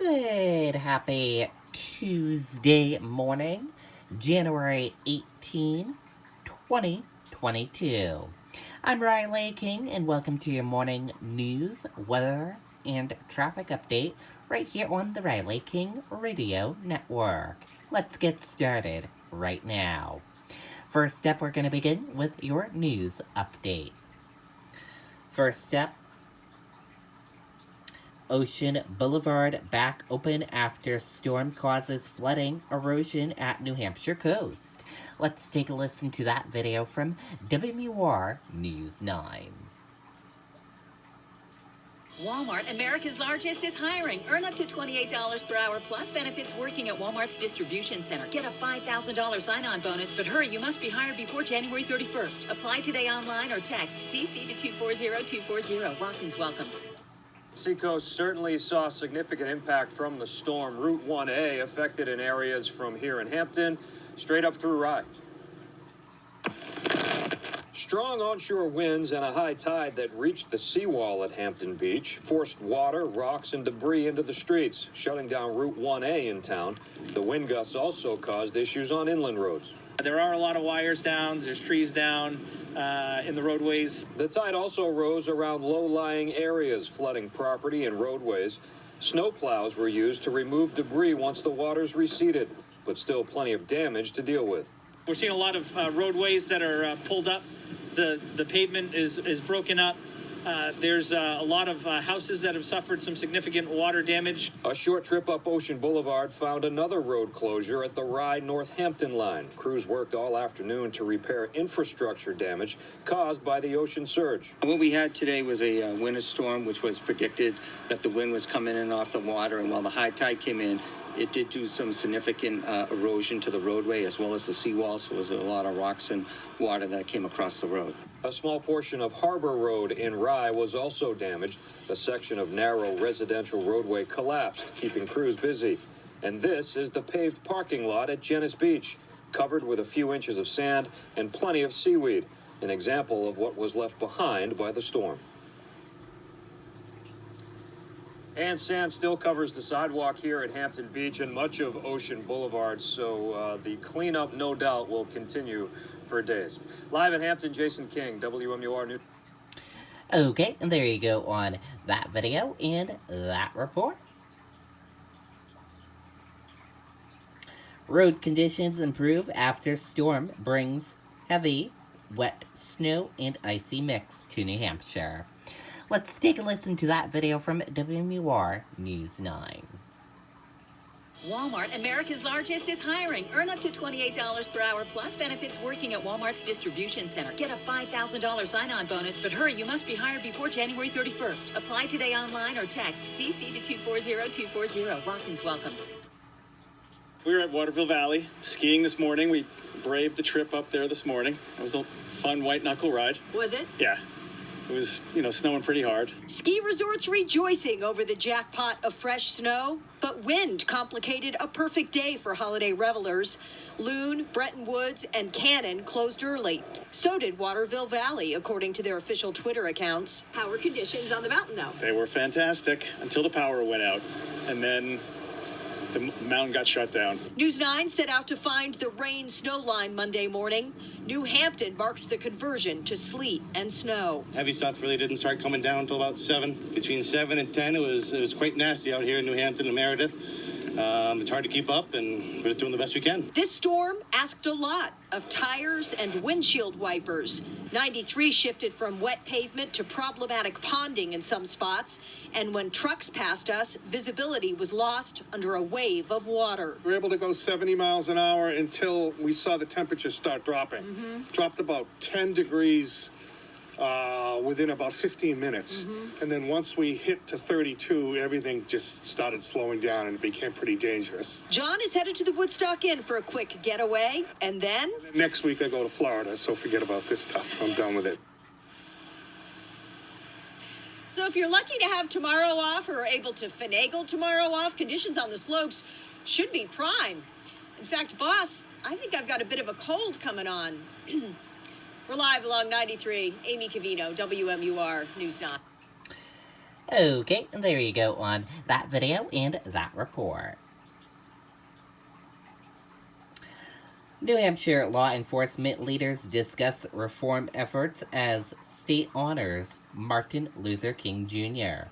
Good, happy Tuesday morning, January 18, 2022. I'm Riley King, and welcome to your morning news, weather, and traffic update right here on the Riley King Radio Network. Let's get started right now. First up, we're going to begin with your news update. First up, Ocean Boulevard back open after storm causes flooding, erosion at New Hampshire coast. Let's take a listen to that video from WMUR News 9. Walmart, America's largest, is hiring. Earn up to $28 per hour plus benefits working at Walmart's distribution center. Get a $5,000 sign-on bonus, but hurry, you must be hired before January 31st. Apply today online or text DC to 240240. Walk-ins welcome. Seacoast certainly saw significant impact from the storm. Route 1A affected in areas from here in Hampton straight up through Rye. Strong onshore winds and a high tide that reached the seawall at Hampton Beach forced water, rocks, and debris into the streets, shutting down Route 1A in town. The wind gusts also caused issues on inland roads. There are a lot of wires down, there's trees down in the roadways. The tide also rose around low-lying areas, flooding property and roadways. Snowplows were used to remove debris once the waters receded, but still plenty of damage to deal with. We're seeing a lot of roadways that are pulled up. The pavement is broken up. There's a lot of houses that have suffered some significant water damage. A short trip up Ocean Boulevard found another road closure at the Rye-Northampton line. Crews worked all afternoon to repair infrastructure damage caused by the ocean surge. What we had today was a winter storm, which was predicted that the wind was coming in off the water, and while the high tide came in, it did do some significant erosion to the roadway as well as the seawall, so there was a lot of rocks and water that came across the road. A small portion of Harbor Road in Rye was also damaged. A section of narrow residential roadway collapsed, keeping crews busy. And this is the paved parking lot at Genesee Beach, covered with a few inches of sand and plenty of seaweed, an example of what was left behind by the storm. And sand still covers the sidewalk here at Hampton Beach and much of Ocean Boulevard, so the cleanup, no doubt, will continue for days. Live in Hampton, Jason King, WMUR News. Okay, and there you go on that video and that report. Road conditions improve after storm brings heavy, wet snow and icy mix to New Hampshire. Let's take a listen to that video from WMUR News 9. Walmart, America's largest, is hiring. Earn up to $28 per hour plus benefits working at Walmart's distribution center. Get a $5,000 sign-on bonus, but hurry, you must be hired before January 31st. Apply today online or text DC to 240240. Walk-ins welcome. We were at Waterville Valley skiing this morning. We braved the trip up there this morning. It was a fun white knuckle ride. Was it? Yeah. It was, snowing pretty hard. Ski resorts rejoicing over the jackpot of fresh snow, but wind complicated a perfect day for holiday revelers. Loon, Bretton Woods, and Cannon closed early. So did Waterville Valley, according to their official Twitter accounts. How were conditions on the mountain, though? They were fantastic until the power went out, and then the mountain got shut down. News 9 set out to find the rain-snow line Monday morning. New Hampton marked the conversion to sleet and snow. Heavy stuff really didn't start coming down until about 7. Between 7 and 10, it was quite nasty out here in New Hampton and Meredith. It's hard to keep up, and we're just doing the best we can. This storm asked a lot of tires and windshield wipers. 93 shifted from wet pavement to problematic ponding in some spots. And when trucks passed us, visibility was lost under a wave of water. We were able to go 70 miles an hour until we saw the temperature start dropping. Dropped about 10 degrees within about 15 minutes. And then once we hit to 32, everything just started slowing down and it became pretty dangerous. John is headed to the Woodstock Inn for a quick getaway. And then Next week I go to Florida, so forget about this stuff. I'm done with it. So if you're lucky to have tomorrow off or are able to finagle tomorrow off, conditions on the slopes should be prime. In fact, boss, I think I've got a bit of a cold coming on. We're live along 93. Amy Cavino, WMUR News 9. Okay, there you go on that video and that report. New Hampshire law enforcement leaders discuss reform efforts as state honors Martin Luther King Jr.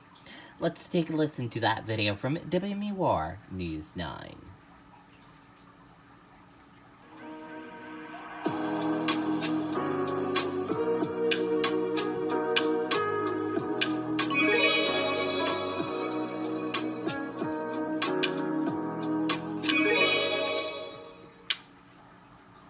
Let's take a listen to that video from WMUR News 9.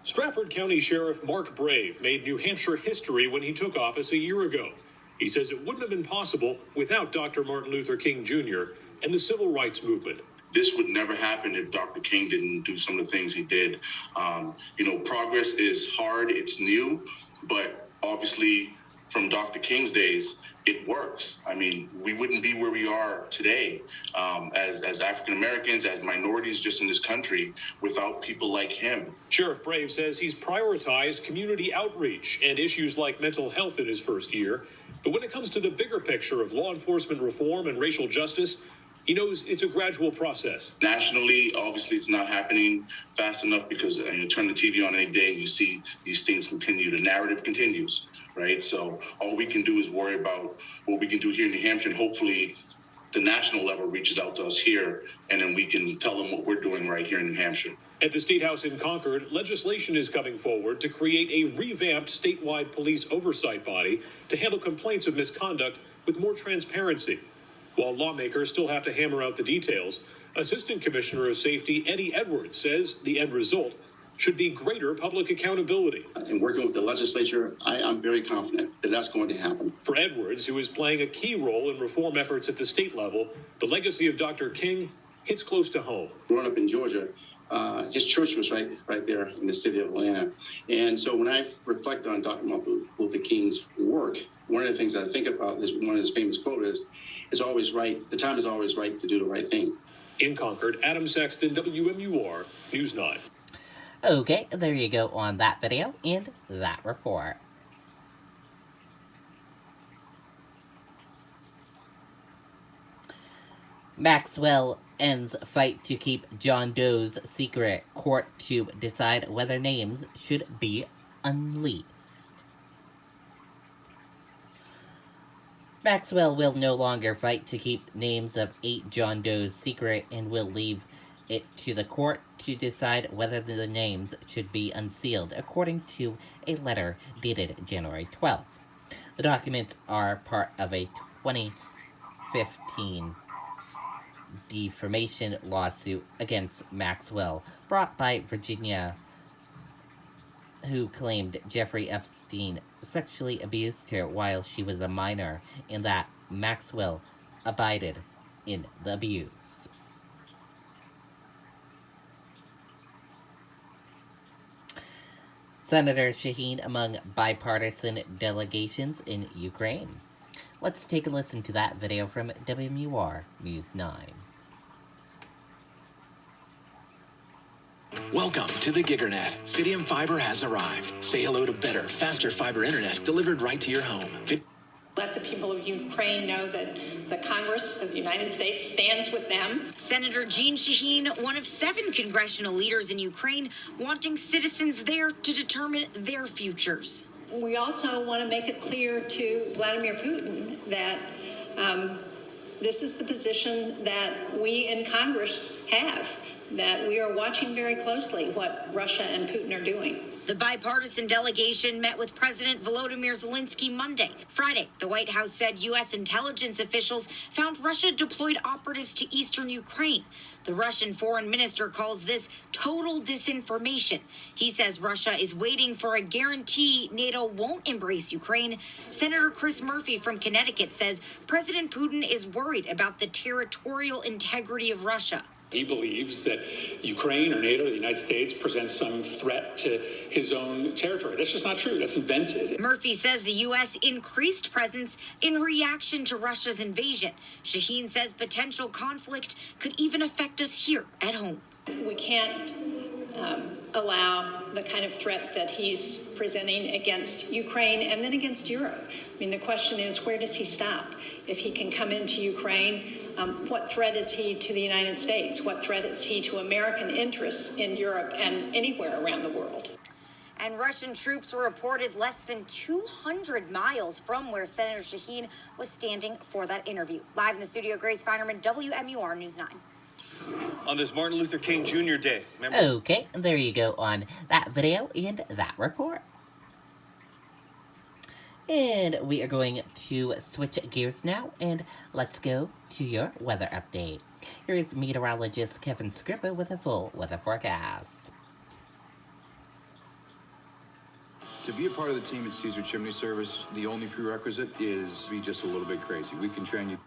Stratford County Sheriff Mark Brave made New Hampshire history when he took office a year ago. He says it wouldn't have been possible without Dr. Martin Luther King Jr. and the civil rights movement. This would never happen if Dr. King didn't do some of the things he did. Progress is hard, it's new, but obviously from Dr. King's days, it works. I mean, we wouldn't be where we are today as African Americans, as minorities just in this country, without people like him. Sheriff Brave says he's prioritized community outreach and issues like mental health in his first year. But when it comes to the bigger picture of law enforcement reform and racial justice, he knows it's a gradual process. Nationally, obviously, it's not happening fast enough because you turn the TV on any day and you see these things continue. The narrative continues, right? So all we can do is worry about what we can do here in New Hampshire, and hopefully the national level reaches out to us here, and then we can tell them what we're doing right here in New Hampshire. At the State House in Concord, legislation is coming forward to create a revamped statewide police oversight body to handle complaints of misconduct with more transparency. While lawmakers still have to hammer out the details, Assistant Commissioner of Safety Eddie Edwards says the end result should be greater public accountability. In working with the legislature, I'm very confident that that's going to happen. For Edwards, who is playing a key role in reform efforts at the state level, the legacy of Dr. King hits close to home. Growing up in Georgia, his church was right there in the city of Atlanta. And so when I reflect on Dr. Martin Luther King's work, one of the things I think about is one of his famous quotes is, "It's always right. The time is always right to do the right thing." In Concord, Adam Sexton, WMUR News 9. Okay, there you go on that video and that report. Maxwell ends fight to keep John Doe's secret. Court to decide whether names should be unleashed. Maxwell will no longer fight to keep names of 8 John Doe's secret and will leave it to the court to decide whether the names should be unsealed, according to a letter dated January 12th. The documents are part of a 2015 defamation lawsuit against Maxwell, brought by Virginia, who claimed Jeffrey Epstein sexually abused her while she was a minor, and that Maxwell abided in the abuse. Senator Shaheen among bipartisan delegations in Ukraine. Let's take a listen to that video from WMUR News 9. Welcome to the Giganet. Fidium Fiber has arrived. Say hello to better, faster fiber internet delivered right to your home. Let the people of Ukraine know that the Congress of the United States stands with them. Senator Jeanne Shaheen, one of 7 congressional leaders in Ukraine, wanting citizens there to determine their futures. We also want to make it clear to Vladimir Putin that this is the position that we in Congress have, that we are watching very closely what Russia and Putin are doing. The bipartisan delegation met with President Volodymyr Zelensky Monday. Friday, the White House said U.S. intelligence officials found Russia deployed operatives to eastern Ukraine. The Russian foreign minister calls this total disinformation. He says Russia is waiting for a guarantee NATO won't embrace Ukraine. Senator Chris Murphy from Connecticut says President Putin is worried about the territorial integrity of Russia. He believes that Ukraine or NATO or the United States presents some threat to his own territory. That's just not true. That's invented. Murphy says the U.S. increased presence in reaction to Russia's invasion. Shaheen says potential conflict could even affect us here at home. We can't allow the kind of threat that he's presenting against Ukraine and then against Europe. I mean, the question is, where does he stop? if he can come into Ukraine, what threat is he to the United States? What threat is he to American interests in Europe and anywhere around the world? And Russian troops were reported less than 200 miles from where Senator Shaheen was standing for that interview. Live in the studio, Grace Feinerman, WMUR News 9. On this Martin Luther King Jr. Day. Remember? Okay, there you go on that video and that report. And we are going to switch gears now, and let's go to your weather update. Here is meteorologist Kevin Scrippa with a full weather forecast. To be a part of the team at Caesar Chimney Service, the only prerequisite is be just a little bit crazy. We can train you.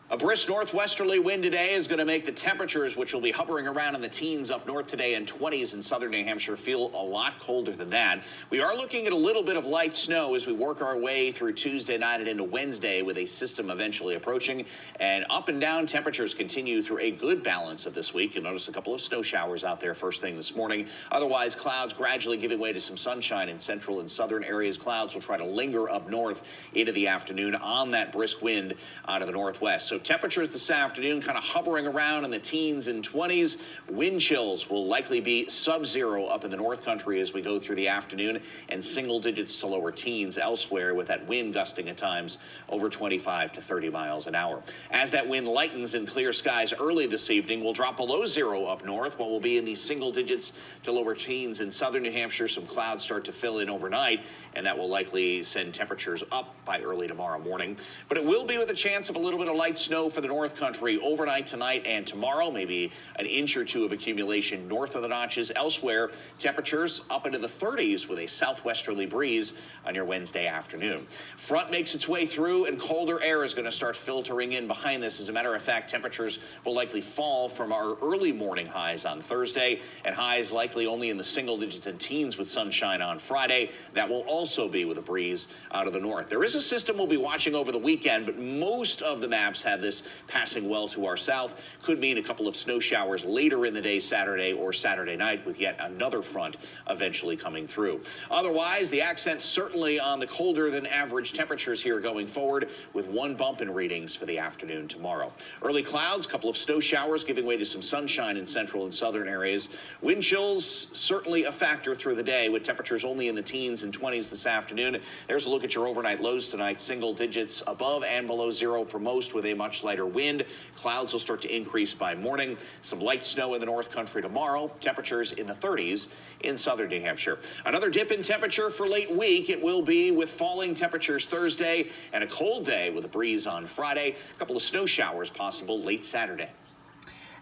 A brisk northwesterly wind today is going to make the temperatures, which will be hovering around in the teens up north today and 20s in southern New Hampshire, feel a lot colder than that. We are looking at a little bit of light snow as we work our way through Tuesday night and into Wednesday, with a system eventually approaching. And up and down temperatures continue through a good balance of this week. You'll notice a couple of snow showers out there first thing this morning. Otherwise, clouds gradually giving way to some sunshine in central and southern areas. Clouds will try to linger up north into the afternoon on that brisk wind out of the northwest. So temperatures this afternoon kind of hovering around in the teens and 20s. Wind chills will likely be sub-zero up in the North Country as we go through the afternoon, and single digits to lower teens elsewhere, with that wind gusting at times over 25 to 30 miles an hour. As that wind lightens in clear skies early this evening, we'll drop below zero up north, while we'll be in the single digits to lower teens in southern New Hampshire. Some clouds start to fill in overnight, and that will likely send temperatures up by early tomorrow morning. But it will be with a chance of a little bit of light snow for the North Country overnight tonight and tomorrow, maybe an inch or two of accumulation north of the notches. Elsewhere, temperatures up into the 30s with a southwesterly breeze on your Wednesday afternoon. Front makes its way through, and colder air is going to start filtering in behind this. As a matter of fact, temperatures will likely fall from our early morning highs on Thursday, and highs likely only in the single digits and teens with sunshine on Friday. That will also be with a breeze out of the north. There is a system we'll be watching over the weekend, but most of the maps have this passing well to our south. Could mean a couple of snow showers later in the day Saturday or Saturday night, with yet another front eventually coming through. Otherwise, the accent certainly on the colder than average temperatures here going forward, with one bump in readings for the afternoon tomorrow. Early clouds, couple of snow showers giving way to some sunshine in central and southern areas. Wind chills certainly a factor through the day, with temperatures only in the teens and 20s this afternoon. There's a look at your overnight lows tonight. Single digits above and below zero for most, with a much lighter wind. Clouds will start to increase by morning. Some light snow in the North Country tomorrow. Temperatures in the 30s in southern New Hampshire. Another dip in temperature for late week. It will be with falling temperatures Thursday and a cold day with a breeze on Friday. A couple of snow showers possible late Saturday.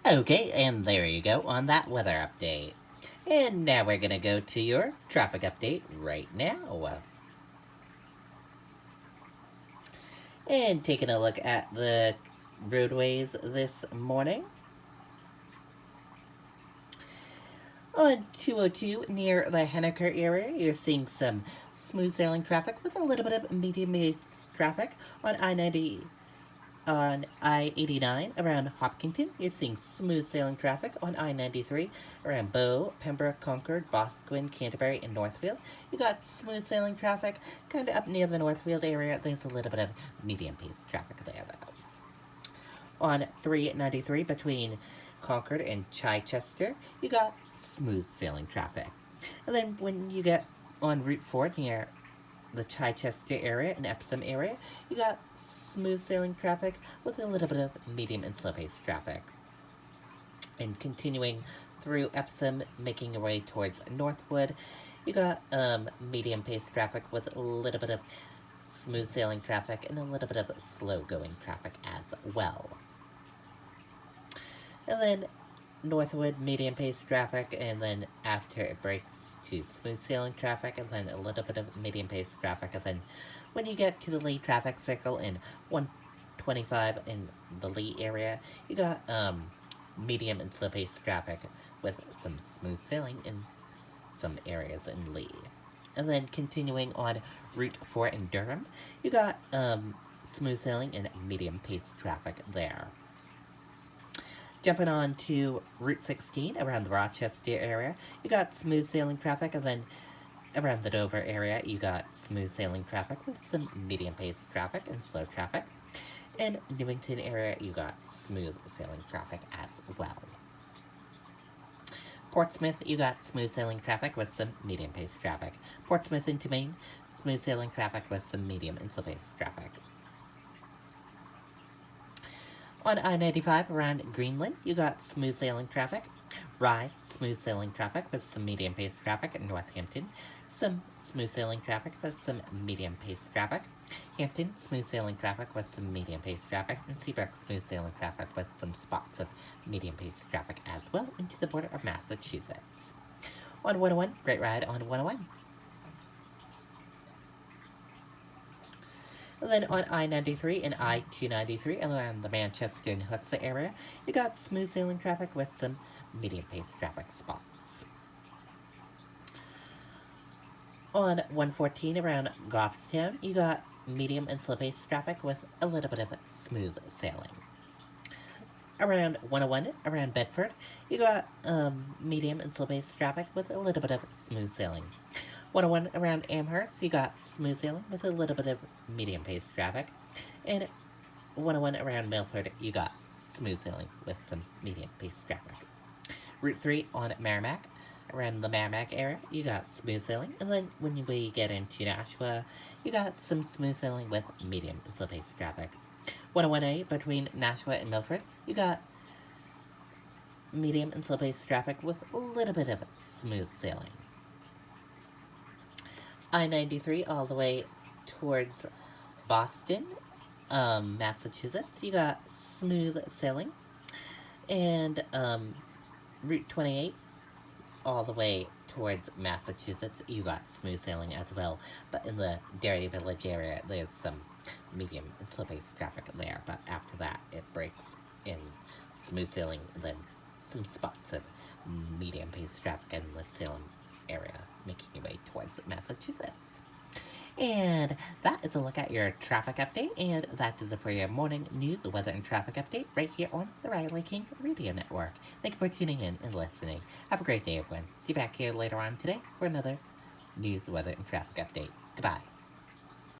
Okay, and there you go on that weather update. And now we're going to go to your traffic update right now. And taking a look at the roadways this morning. On 202 near the Henniker area, you're seeing some smooth sailing traffic with a little bit of medium traffic. On I-90, on I-89 around Hopkinton, you're seeing smooth sailing traffic. On I-93 around Bow, Pembroke, Concord, Boscawen, Canterbury, and Northfield, you got smooth sailing traffic. Kind of up near the Northfield area, there's a little bit of medium-paced traffic there, though. On 393 between Concord and Chichester, you got smooth sailing traffic. And then when you get on Route 4 near the Chichester area and Epsom area, you got smooth sailing traffic with a little bit of medium and slow-paced traffic. And continuing through Epsom, making your way towards Northwood, you got medium-paced traffic with a little bit of smooth sailing traffic and a little bit of slow-going traffic as well. And then Northwood, medium-paced traffic, and then after it breaks to smooth sailing traffic, and then a little bit of medium-paced traffic, and then when you get to the Lee traffic circle in 125 in the Lee area, you got medium and slow-paced traffic with some smooth sailing in some areas in Lee. And then continuing on Route 4 in Durham, you got smooth sailing and medium-paced traffic there. Jumping on to Route 16 around the Rochester area, you got smooth sailing traffic, and then around the Dover area, you got smooth sailing traffic with some medium-paced traffic and slow traffic. In Newington area, you got smooth sailing traffic as well. Portsmouth, you got smooth sailing traffic with some medium pace traffic. Portsmouth into Maine, smooth sailing traffic with some medium and slow pace traffic. On I-95 around Greenland, you got smooth sailing traffic. Rye, smooth sailing traffic with some medium pace traffic. In Northampton, some smooth sailing traffic with some medium pace traffic. Hampton, smooth sailing traffic with some medium pace traffic. And Seabrook, smooth sailing traffic with some spots of medium pace traffic as well into the border of Massachusetts. On 101, great ride on 101. And then on I-93 and I-293 around the Manchester and Hooksett area, you got smooth sailing traffic with some medium pace traffic spots. On 114 around Goffstown, you got medium and slow pace traffic with a little bit of smooth sailing. Around 101 around Bedford, you got medium and slow pace traffic with a little bit of smooth sailing. 101 around Amherst, you got smooth sailing with a little bit of medium pace traffic. And 101 around Milford, you got smooth sailing with some medium pace traffic. Route 3 on Merrimack, around the Merrimack area, you got smooth sailing. And then when we get into Nashua, you got some smooth sailing with medium and slow pace traffic. 101A between Nashua and Milford, you got medium and slow pace traffic with a little bit of smooth sailing. I-93 all the way towards Boston, Massachusetts, you got smooth sailing. And Route 28 all the way towards Massachusetts, you got smooth sailing as well. But in the Dairy Village area, there's some medium and slow pace traffic there. But after that, it breaks in smooth sailing and then some spots of medium pace traffic in the Salem area, making your way towards Massachusetts. And that is a look at your traffic update, and that is it for your morning news, weather, and traffic update right here on the Riley King Radio Network. Thank you for tuning in and listening. Have a great day, everyone. See you back here later on today for another news, weather, and traffic update. Goodbye.